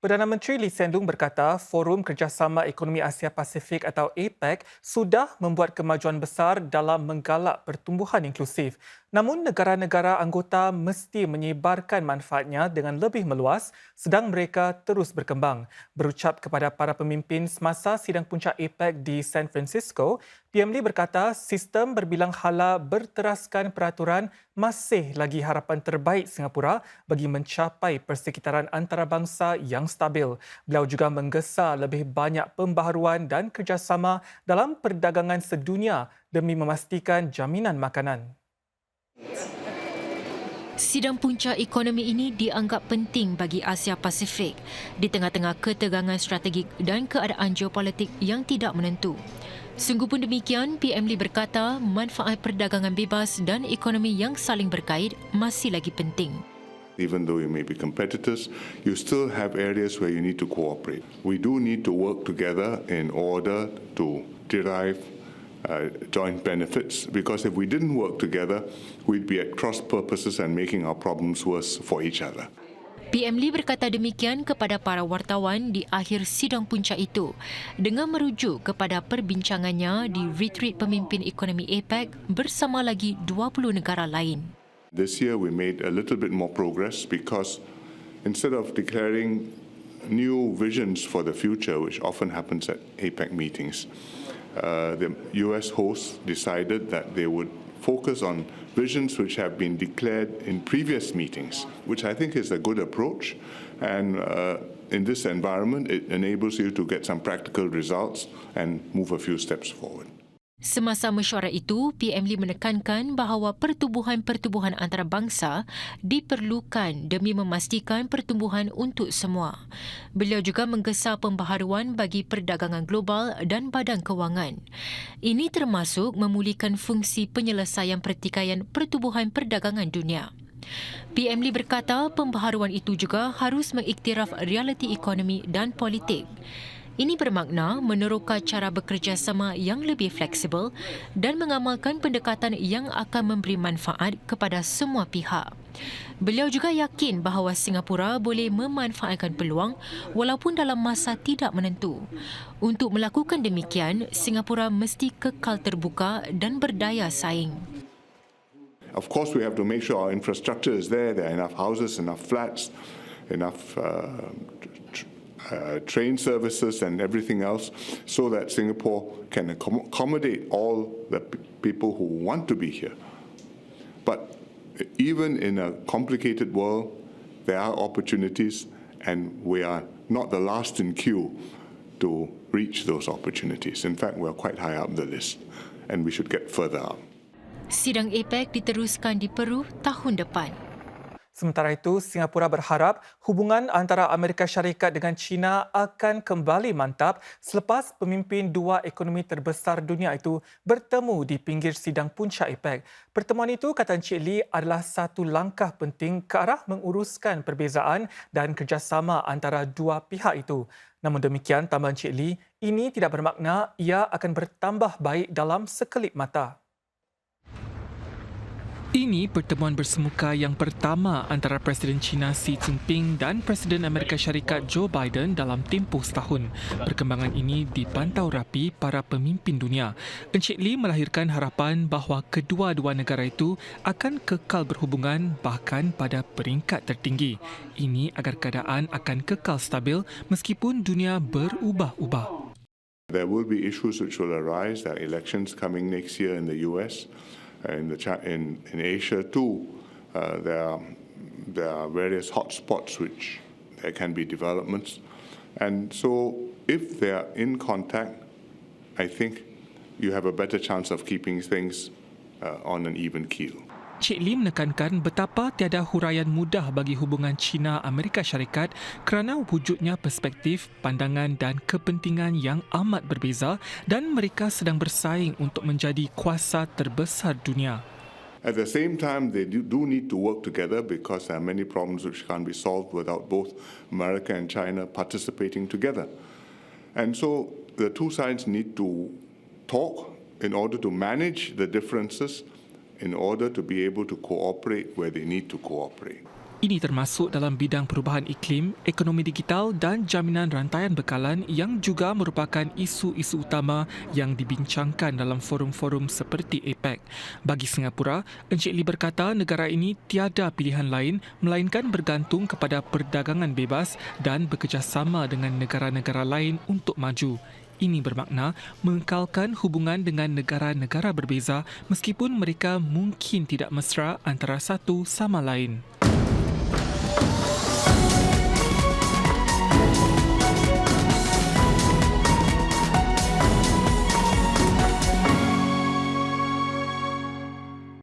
Perdana Menteri Lee Hsien Loong berkata Forum Kerjasama Ekonomi Asia Pasifik atau APEC sudah membuat kemajuan besar dalam menggalak pertumbuhan inklusif. Namun negara-negara anggota mesti menyebarkan manfaatnya dengan lebih meluas sedang mereka terus berkembang. Berucap kepada para pemimpin semasa sidang puncak APEC di San Francisco, PM Lee berkata sistem berbilang hala berteraskan peraturan masih lagi harapan terbaik Singapura bagi mencapai persekitaran antarabangsa yang stabil. Beliau juga menggesa lebih banyak pembaharuan dan kerjasama dalam perdagangan sedunia demi memastikan jaminan makanan. Sidang puncak ekonomi ini dianggap penting bagi Asia Pasifik di tengah-tengah ketegangan strategik dan keadaan geopolitik yang tidak menentu. Sungguh pun demikian, PM Lee berkata manfaat perdagangan bebas dan ekonomi yang saling berkait masih lagi penting. Even though you may be competitors, you still have areas where you need to cooperate. We do need to work together in order to derive joint benefits, because if we didn't work together, we'd be at cross purposes and making our problems worse for each other. PM Lee berkata demikian kepada para wartawan di akhir sidang puncak itu dengan merujuk kepada perbincangannya di retreat pemimpin ekonomi APEC bersama lagi 20 negara lain. This year we made a little bit more progress because instead of declaring new visions for the future, which often happens at APEC meetings, the US hosts decided that they would focus on visions which have been declared in previous meetings, which I think is a good approach. And in this environment, it enables you to get some practical results and move a few steps forward. Semasa mesyuarat itu, PM Lee menekankan bahawa pertubuhan antarabangsa diperlukan demi memastikan pertumbuhan untuk semua. Beliau juga menggesa pembaharuan bagi perdagangan global dan badan kewangan. Ini termasuk memulihkan fungsi penyelesaian pertikaian pertubuhan perdagangan dunia. PM Lee berkata pembaharuan itu juga harus mengiktiraf realiti ekonomi dan politik. Ini bermakna meneroka cara bekerjasama yang lebih fleksibel dan mengamalkan pendekatan yang akan memberi manfaat kepada semua pihak. Beliau juga yakin bahawa Singapura boleh memanfaatkan peluang walaupun dalam masa tidak menentu. Untuk melakukan demikian, Singapura mesti kekal terbuka dan berdaya saing. Of course, we have to make sure our infrastructure is there. There are enough houses, enough flats, enough train services and everything else so that Singapore can accommodate all the people who want to be here. But even in a complicated world, there are opportunities and we are not the last in queue to reach those opportunities. In fact, we're quite high up the list and we should get further up. Sidang APEC diteruskan di Peru tahun depan. Sementara itu, Singapura berharap hubungan antara Amerika Syarikat dengan China akan kembali mantap selepas pemimpin dua ekonomi terbesar dunia itu bertemu di pinggir sidang puncak APEC. Pertemuan itu, kata Encik Lee, adalah satu langkah penting ke arah menguruskan perbezaan dan kerjasama antara dua pihak itu. Namun demikian, tambah Encik Lee, ini tidak bermakna ia akan bertambah baik dalam sekelip mata. Ini pertemuan bersemuka yang pertama antara Presiden China Xi Jinping dan Presiden Amerika Syarikat Joe Biden dalam tempoh setahun. Perkembangan ini dipantau rapi para pemimpin dunia. Encik Lee melahirkan harapan bahawa kedua-dua negara itu akan kekal berhubungan bahkan pada peringkat tertinggi. Ini agar keadaan akan kekal stabil meskipun dunia berubah-ubah. There will be issues which will arise. There are elections coming next year in the US. In Asia too, there are various hotspots which there can be developments. And so if they are in contact, I think you have a better chance of keeping things on an even keel. Cik Lee menekankan betapa tiada huraian mudah bagi hubungan China-Amerika Syarikat kerana wujudnya perspektif, pandangan dan kepentingan yang amat berbeza dan mereka sedang bersaing untuk menjadi kuasa terbesar dunia. At the same time, they do need to work together because there are many problems which can't be solved without both America and China participating together. And so the two sides need to talk in order to manage the differences in order to be able to cooperate where they need to cooperate. Ini termasuk dalam bidang perubahan iklim, ekonomi digital dan jaminan rantaian bekalan yang juga merupakan isu-isu utama yang dibincangkan dalam forum-forum seperti APEC. Bagi Singapura, Encik Lee berkata negara ini tiada pilihan lain melainkan bergantung kepada perdagangan bebas dan bekerjasama dengan negara-negara lain untuk maju. Ini bermakna mengekalkan hubungan dengan negara-negara berbeza meskipun mereka mungkin tidak mesra antara satu sama lain.